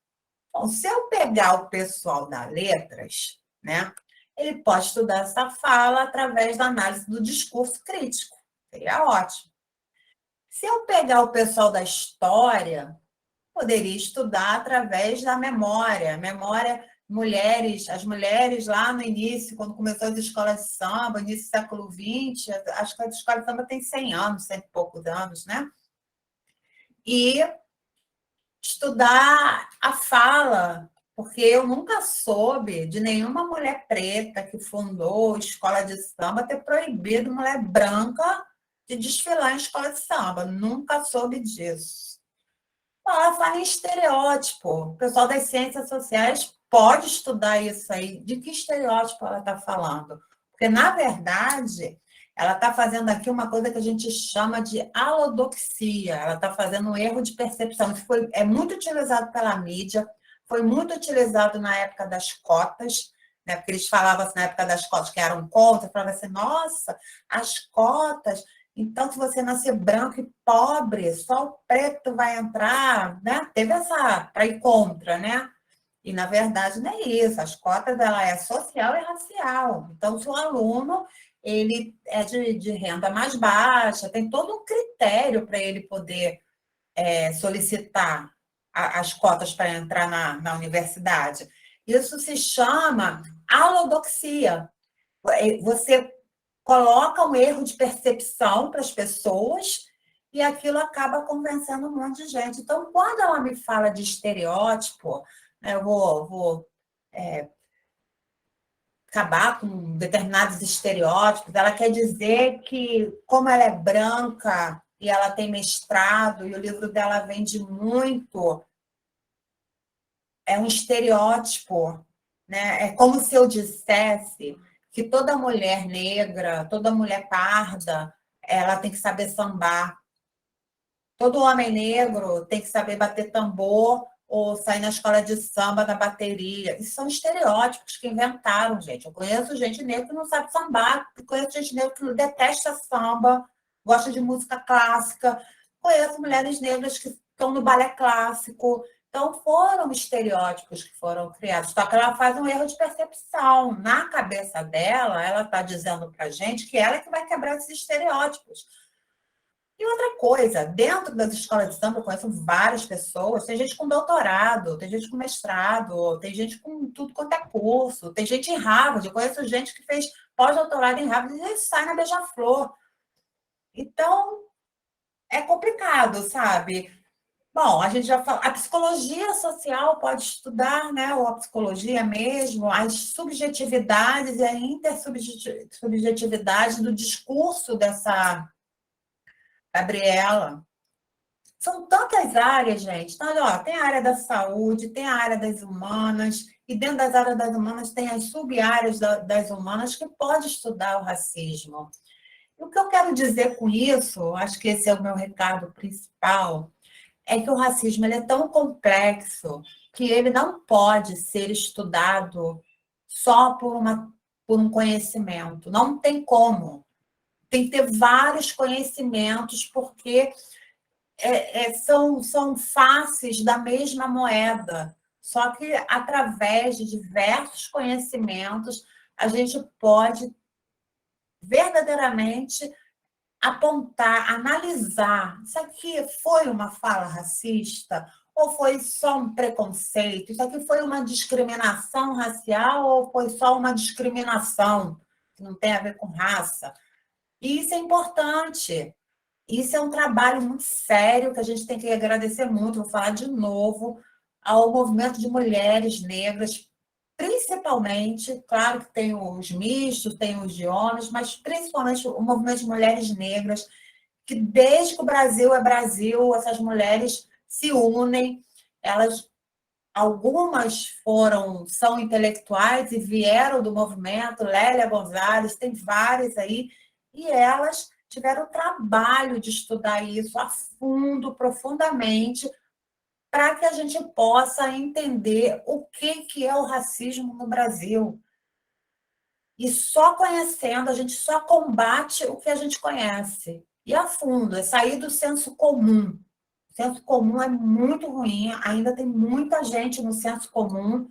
Bom, se eu pegar o pessoal da letras, né, ele pode estudar essa fala através da análise do discurso crítico. Seria ótimo. Se eu pegar o pessoal da história, poderia estudar através da memória. Memória, as mulheres lá no início, quando começou as escolas de samba, início do século XX, acho que a escola de samba tem 100 anos, 100 e poucos anos, né? E estudar a fala, porque eu nunca soube de nenhuma mulher preta que fundou escola de samba ter proibido mulher branca de desfilar em escola de samba. Nunca soube disso. Ela fala em estereótipo. O pessoal das ciências sociais pode estudar isso aí. De que estereótipo ela está falando? Porque, na verdade, ela está fazendo aqui uma coisa que a gente chama de alodoxia. Ela está fazendo um erro de percepção. Isso é muito utilizado pela mídia, foi muito utilizado na época das cotas, né? Porque eles falavam assim, na época das cotas que eram contra, falavam assim, nossa, as cotas, então se você nascer branco e pobre, só o preto vai entrar, né? Teve essa para ir contra, né? E, na verdade, não é isso. As cotas, ela é social e racial. Então, se o aluno ele é de renda mais baixa, tem todo um critério para ele poder solicitar as cotas para entrar na universidade. Isso se chama alodoxia. Você coloca um erro de percepção para as pessoas e aquilo acaba convencendo um monte de gente. Então, quando ela me fala de estereótipo, eu vou acabar com determinados estereótipos, ela quer dizer que, como ela é branca e ela tem mestrado, e o livro dela vende muito, é um estereótipo, né? É como se eu dissesse que toda mulher negra, toda mulher parda, ela tem que saber sambar. Todo homem negro tem que saber bater tambor ou sair na escola de samba, na bateria. Isso são estereótipos que inventaram, gente. Eu conheço gente negra que não sabe sambar, eu conheço gente negra que detesta samba, gosta de música clássica, conheço mulheres negras que estão no balé clássico. Então, foram estereótipos que foram criados. Só que ela faz um erro de percepção. Na cabeça dela, ela está dizendo para a gente que ela é que vai quebrar esses estereótipos. E outra coisa, dentro das escolas de samba, eu conheço várias pessoas, tem gente com doutorado, tem gente com mestrado, tem gente com tudo quanto é curso, tem gente em Harvard, eu conheço gente que fez pós-doutorado em Harvard e sai na Beija-Flor. Então, é complicado, sabe? Bom, a gente já fala, a psicologia social pode estudar, né, ou a psicologia mesmo, as subjetividades e a intersubjetividade do discurso dessa Gabriela. São tantas áreas, gente. Então, ó, tem a área da saúde, tem a área das humanas, e dentro das áreas das humanas tem as sub-áreas das humanas que pode estudar o racismo. E o que eu quero dizer com isso, acho que esse é o meu recado principal, é que o racismo ele é tão complexo que ele não pode ser estudado só por um conhecimento. Não tem como. Tem que ter vários conhecimentos, porque são faces da mesma moeda. Só que, através de diversos conhecimentos, a gente pode verdadeiramente apontar, analisar. Isso aqui foi uma fala racista? Ou foi só um preconceito? Isso aqui foi uma discriminação racial ou foi só uma discriminação que não tem a ver com raça? E isso é importante. Isso é um trabalho muito sério que a gente tem que agradecer muito, vou falar de novo, ao movimento de mulheres negras, principalmente, claro que tem os mistos, tem os de homens, mas principalmente o movimento de mulheres negras, que desde que o Brasil é Brasil, essas mulheres se unem, elas, algumas são intelectuais e vieram do movimento, Lélia Gonzalez, tem várias aí, e elas tiveram o trabalho de estudar isso a fundo, profundamente, para que a gente possa entender o que é o racismo no Brasil. E só conhecendo, a gente só combate o que a gente conhece. E a fundo, é sair do senso comum. O senso comum é muito ruim, ainda tem muita gente no senso comum,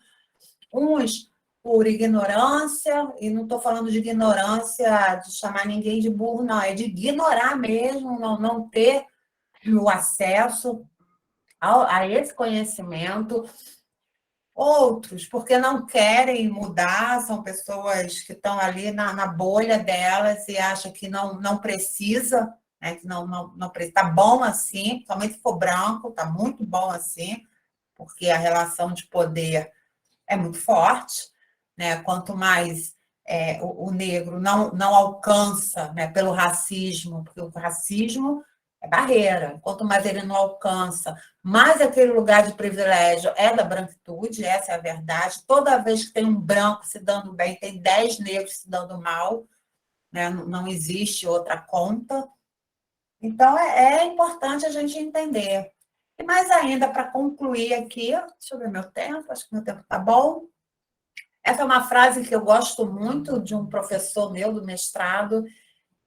uns por ignorância, e não estou falando de ignorância de chamar ninguém de burro, não, é de ignorar mesmo, não ter o acesso a esse conhecimento. Outros, porque não querem mudar, são pessoas que estão ali na bolha delas e acham que não precisa, né? Que não precisa. Está bom assim, principalmente se for branco, está muito bom assim, porque a relação de poder é muito forte, né? Quanto mais o negro não alcança, né, pelo racismo, porque o racismo é barreira, quanto mais ele não alcança, mais aquele lugar de privilégio é da branquitude, essa é a verdade. Toda vez que tem um branco se dando bem, tem 10 negros se dando mal, né? Não existe outra conta. Então, é importante a gente entender. E mais ainda, para concluir aqui, deixa eu ver meu tempo, acho que meu tempo está bom. Essa é uma frase que eu gosto muito de um professor meu do mestrado,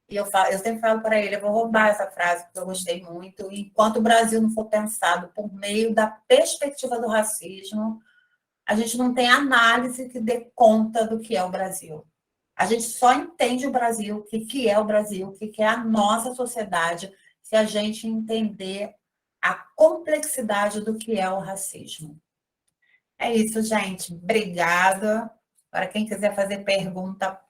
e eu sempre falo para ele, eu vou roubar essa frase, porque eu gostei muito. Enquanto o Brasil não for pensado por meio da perspectiva do racismo, a gente não tem análise que dê conta do que é o Brasil. A gente só entende o Brasil, o que é o Brasil, o que é a nossa sociedade, se a gente entender a complexidade do que é o racismo. É isso, gente. Obrigada. Para quem quiser fazer pergunta,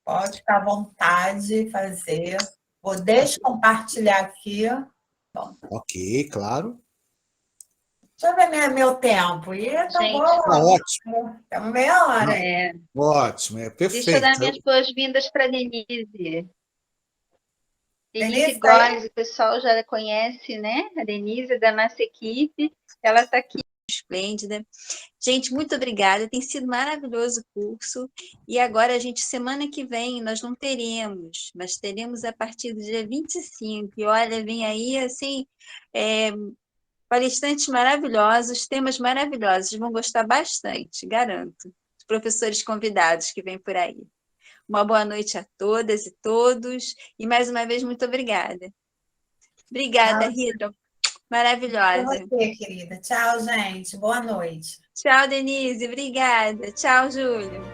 pode ficar à vontade de fazer. Vou descompartilhar aqui. Bom, Ok, claro. deixa eu ver meu tempo. E tá Gente, bom. Tá ótimo. Estamos meia hora aí. Ótimo, é deixa eu dar perfeito. minhas boas-vindas para a Denise. Denise Denise, tá aí? Góes, o pessoal já conhece, né? A Denise é da nossa equipe. Ela está aqui, esplêndida. Gente, muito obrigada. Tem sido maravilhoso o curso. E agora, semana que vem, nós não teremos, mas teremos a partir do dia 25. E olha, vem aí, assim, Palestrantes maravilhosos, temas maravilhosos, vão gostar bastante, garanto. Os professores convidados que vêm por aí. Uma boa noite a todas e todos, e mais uma vez, muito obrigada. Obrigada, Tchau, Rita, pra maravilhosa. você, querida. Tchau, gente. Boa noite. Tchau, Denise, obrigada. Tchau, Júlio.